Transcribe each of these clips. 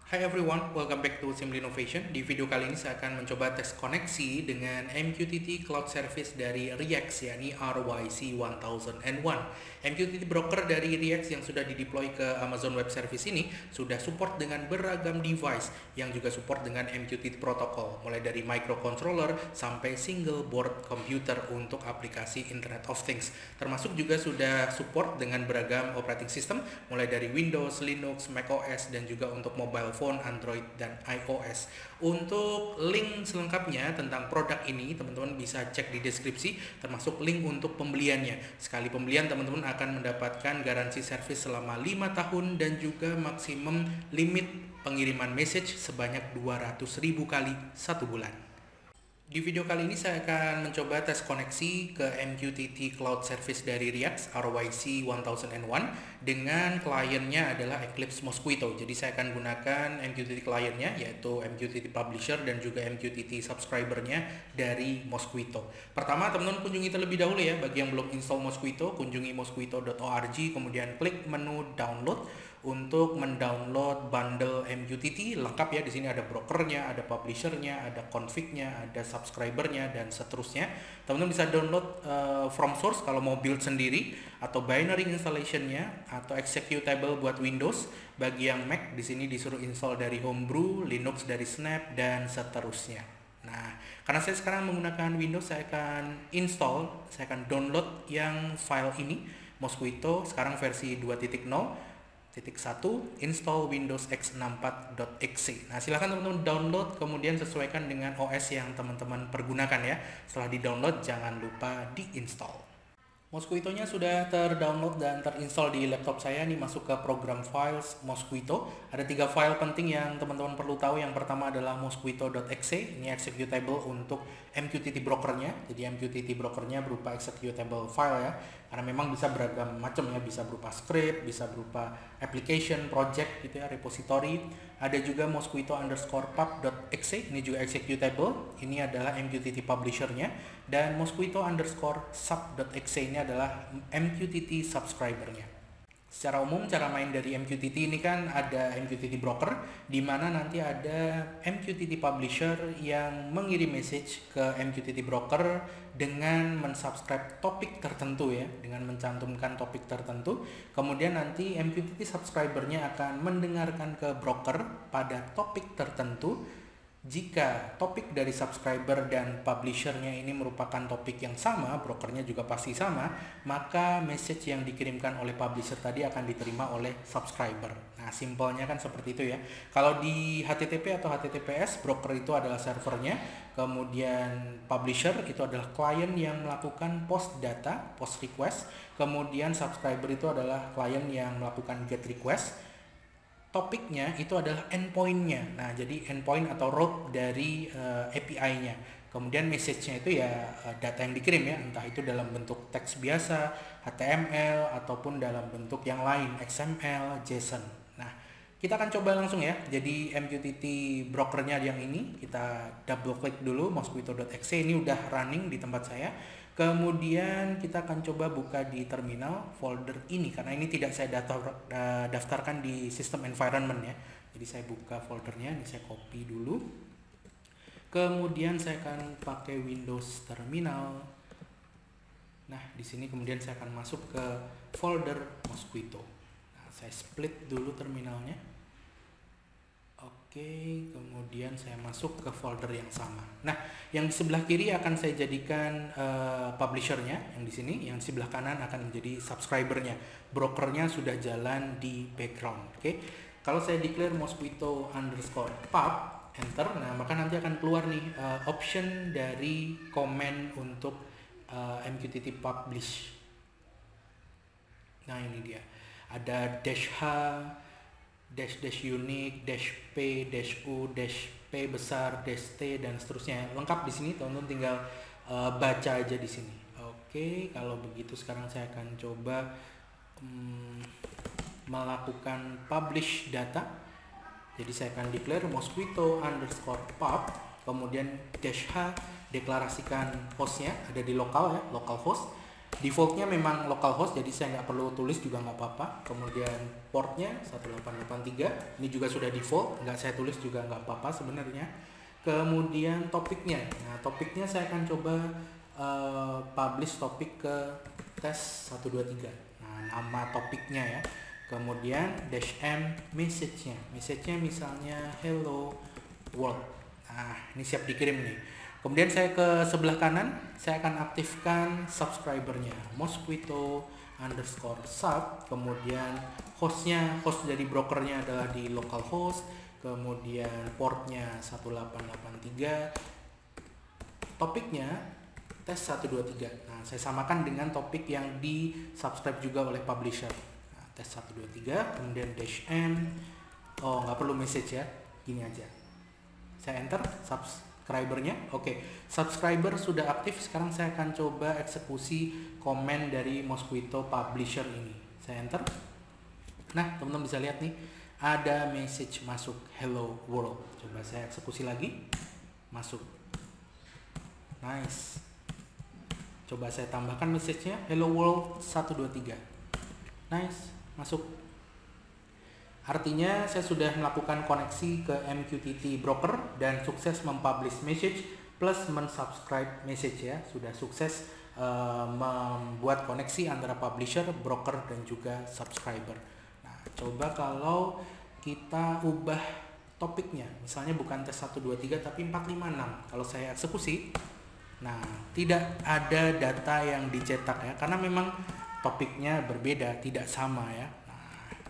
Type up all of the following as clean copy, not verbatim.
Hi everyone, welcome back to Simple Innovation. Di video kali ini saya akan mencoba tes koneksi dengan MQTT Cloud Service dari RIEX, yakni RYC1001. MQTT broker dari RIEX yang sudah dideploy ke Amazon Web Service ini sudah support dengan beragam device yang juga support dengan MQTT protocol, mulai dari microcontroller sampai single board computer untuk aplikasi Internet of Things. Termasuk juga sudah support dengan beragam operating system, mulai dari Windows, Linux, macOS, dan juga untuk mobile phone, Android, dan iOS. Untuk link selengkapnya tentang produk ini, teman-teman bisa cek di deskripsi, termasuk link untuk pembeliannya. Sekali pembelian, teman-teman akan mendapatkan garansi servis selama 5 tahun dan juga maksimum limit pengiriman message sebanyak 200.000 kali 1 bulan. Di video kali ini saya akan mencoba tes koneksi ke MQTT Cloud Service dari RIEX RYC1001 dengan kliennya adalah Eclipse Mosquito. Jadi saya akan gunakan MQTT kliennya yaitu MQTT Publisher dan juga MQTT subscribernya dari Mosquito. Pertama, teman-teman kunjungi terlebih dahulu ya. Bagi yang belum install Mosquito, kunjungi mosquito.org, kemudian klik menu download untuk mendownload bundle MQTT lengkap ya. Di sini ada brokernya, ada publishernya, ada config-nya, ada subscribernya, dan seterusnya. Teman-teman bisa download from source kalau mau build sendiri, atau binary installation-nya, atau executable buat Windows. Bagi yang Mac, di sini disuruh install dari Homebrew, Linux dari Snap, dan seterusnya. Nah, karena saya sekarang menggunakan Windows, saya akan download yang file ini, Mosquito, sekarang versi 2.0. Titik 1 install Windows x64.exe. Nah, silahkan teman-teman download, kemudian sesuaikan dengan OS yang teman-teman pergunakan ya. Setelah di-download, jangan lupa di-install. Mosquito-nya sudah terdownload dan terinstall di laptop saya. Ini masuk ke program files Mosquito. Ada 3 file penting yang teman-teman perlu tahu. Yang pertama adalah mosquito.exe. Ini executable untuk MQTT brokernya. Jadi MQTT brokernya berupa executable file ya. Karena memang bisa beragam macam ya. Bisa berupa script, bisa berupa application, project gitu ya, repository. Ada juga mosquito_pub.exe. Ini juga executable. Ini adalah MQTT publishernya. Dan mosquito_sub.exe ini adalah MQTT subscribernya. Secara umum cara main dari MQTT ini kan ada MQTT broker, di mana nanti ada MQTT publisher yang mengirim message ke MQTT broker dengan mensubscribe topik tertentu ya, dengan mencantumkan topik tertentu. Kemudian nanti MQTT subscribernya akan mendengarkan ke broker pada topik tertentu. Jika topik dari subscriber dan publishernya ini merupakan topik yang sama, brokernya juga pasti sama, maka message yang dikirimkan oleh publisher tadi akan diterima oleh subscriber. Nah, simpelnya kan seperti itu ya. Kalau di HTTP atau HTTPS, broker itu adalah servernya, kemudian publisher itu adalah klien yang melakukan post data, post request, kemudian subscriber itu adalah klien yang melakukan get request. Topiknya itu adalah endpoint-nya. Nah, jadi endpoint atau route dari API-nya. Kemudian message-nya itu ya data yang dikirim ya, entah itu dalam bentuk teks biasa, HTML, ataupun dalam bentuk yang lain, XML, JSON. Nah, kita akan coba langsung ya. Jadi MQTT brokernya yang ini, kita double klik dulu, mosquito.exe ini udah running di tempat saya. Kemudian kita akan coba buka di terminal folder ini, karena ini tidak saya daftarkan di sistem environment ya. Jadi saya buka foldernya, ini saya copy dulu. Kemudian saya akan pakai Windows Terminal. Nah, di sini kemudian saya akan masuk ke folder Mosquito. Nah, saya split dulu terminalnya. Oke, kemudian saya masuk ke folder yang sama. Nah, yang di sebelah kiri akan saya jadikan publishernya, yang di sini, yang di sebelah kanan akan menjadi subscribernya. Brokernya sudah jalan di background. Oke, kalau saya declare mosquito_pub, enter, nah maka nanti akan keluar nih option dari comment untuk MQTT publish. Nah, ini dia. Ada -h, dash unique, -p, -u, -p besar, -t, dan seterusnya. Lengkap di sini, teman-teman tinggal baca aja di sini. Oke, kalau begitu sekarang saya akan coba melakukan publish data. Jadi saya akan declare mosquito_pub, kemudian -h, deklarasikan hostnya ada di lokal ya, local host. Defaultnya memang localhost, jadi saya nggak perlu tulis juga nggak apa-apa. Kemudian portnya 1883, ini juga sudah default, nggak saya tulis juga nggak apa-apa sebenarnya. Kemudian topiknya, nah topiknya saya akan coba publish topik ke tes 123. Nah, nama topiknya ya. Kemudian -m message-nya misalnya hello world. Nah, ini siap dikirim nih. Kemudian saya ke sebelah kanan, saya akan aktifkan subscribernya mosquito_sub. Kemudian host dari brokernya adalah di localhost. Kemudian portnya 1883. Topiknya tes 123. Nah, saya samakan dengan topik yang di subscribe juga oleh publisher. Nah, tes 123, kemudian -m. Oh, nggak perlu message ya, gini aja. Saya enter subscribernya. Oke, subscriber sudah aktif. Sekarang saya akan coba eksekusi komen dari Mosquito publisher ini. Saya enter. Nah, teman-teman bisa lihat nih, ada message masuk hello world. Coba saya eksekusi lagi. Masuk. Nice. Coba saya tambahkan message-nya hello world 123. Nice, masuk. Artinya saya sudah melakukan koneksi ke MQTT broker dan sukses mempublish message plus mensubscribe message ya. Sudah sukses membuat koneksi antara publisher, broker dan juga subscriber. Nah, coba kalau kita ubah topiknya, misalnya bukan tes 123 tapi 456. Kalau saya eksekusi, nah tidak ada data yang dicetak ya, karena memang topiknya berbeda, tidak sama ya.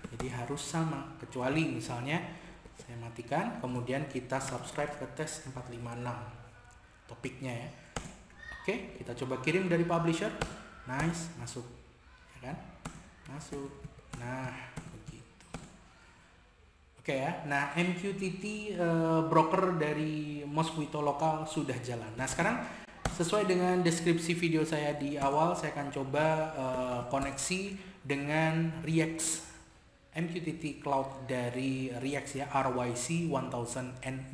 Jadi harus sama, kecuali misalnya saya matikan, kemudian kita subscribe ke tes 456 topiknya ya. Oke, kita coba kirim dari publisher. Nice, masuk ya kan? Masuk. Nah, begitu. Oke ya. Nah, MQTT broker dari Mosquito lokal sudah jalan. Nah, sekarang sesuai dengan deskripsi video saya di awal, saya akan coba koneksi dengan React MQTT Cloud dari React ya, RYC 1001.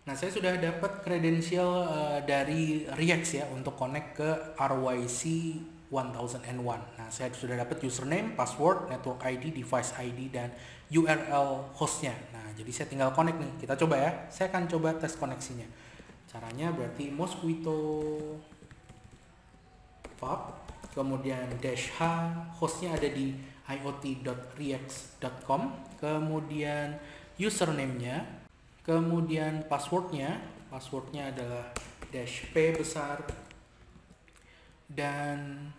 Nah, saya sudah dapat kredensial dari React ya untuk connect ke RYC 1001. Nah, saya sudah dapat username, password, network ID, device ID, dan URL hostnya. Nah, jadi saya tinggal connect nih. Kita coba ya. Saya akan coba tes koneksinya. Caranya berarti Mosquito pub, kemudian -h, hostnya ada di iot.react.com, kemudian username-nya, kemudian passwordnya adalah -p besar, dan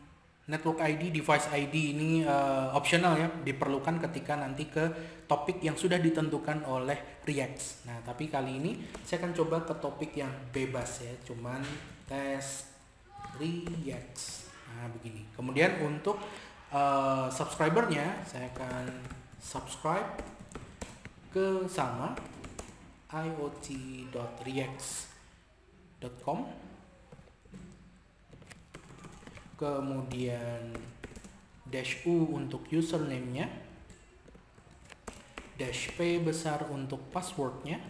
network ID, device ID ini optional ya, diperlukan ketika nanti ke topik yang sudah ditentukan oleh React. Nah, tapi kali ini saya akan coba ke topik yang bebas ya, cuman tes React. Nah, begini. Kemudian untuk subscribernya saya akan subscribe ke sama iot.react.com, kemudian -u untuk username-nya, -p besar untuk passwordnya,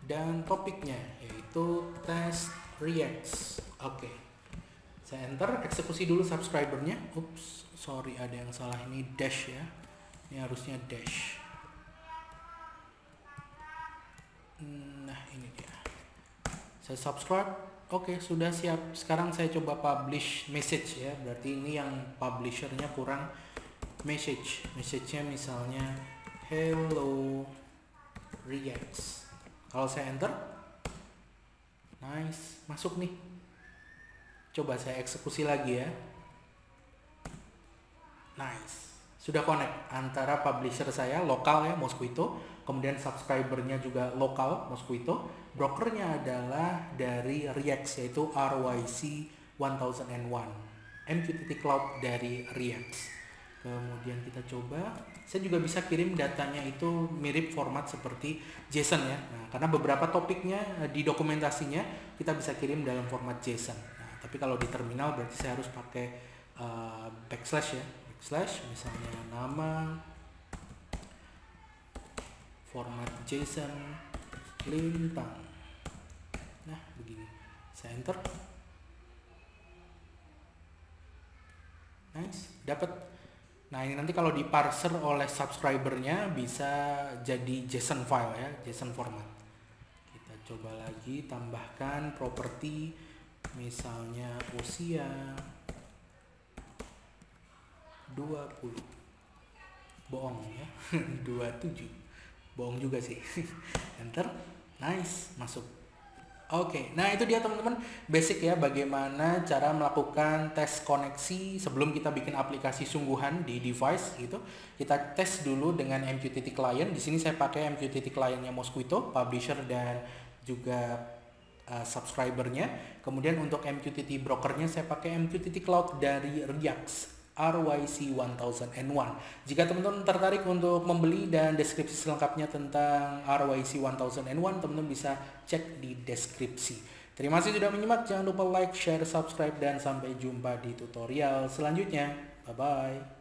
dan topiknya yaitu tes React. Oke. Saya enter, eksekusi dulu subscribernya. Ups, sorry ada yang salah, ini dash ya. Ini harusnya dash. Nah, ini dia. Saya subscribe. Oke, sudah siap. Sekarang saya coba publish message ya. Berarti ini yang publishernya kurang message. Message-nya misalnya hello React. Kalau saya enter, nice, masuk nih. Coba saya eksekusi lagi ya. Nice. Sudah connect antara publisher saya lokal ya, Mosquito, kemudian subscribernya juga lokal, Mosquito, brokernya adalah dari React yaitu RYC 1001, MQTT Cloud dari React. Kemudian kita coba, saya juga bisa kirim datanya itu mirip format seperti JSON ya. Nah, karena beberapa topiknya di dokumentasinya kita bisa kirim dalam format JSON. Tapi kalau di terminal berarti saya harus pakai backslash ya, backslash misalnya nama, format JSON, lintang. Nah, begini. Saya enter. dapat. Nah ini nanti kalau diparser oleh subscribernya bisa jadi JSON file ya, JSON format. Kita coba lagi tambahkan properti, misalnya usia 20. Bohong ya. 27. Bohong juga sih. Enter. Nice, masuk. Oke, nah itu dia teman-teman basic ya bagaimana cara melakukan tes koneksi sebelum kita bikin aplikasi sungguhan di device gitu. Kita tes dulu dengan MQTT client. Di sini saya pakai MQTT clientnya Mosquito, publisher dan juga subscribernya. Kemudian untuk MQTT brokernya saya pakai MQTT Cloud dari RYAX. RYC 1001. Jika teman-teman tertarik untuk membeli dan deskripsi selengkapnya tentang RYC 1001, teman-teman bisa cek di deskripsi. Terima kasih sudah menyimak, jangan lupa like, share, subscribe, dan sampai jumpa di tutorial selanjutnya. Bye-bye.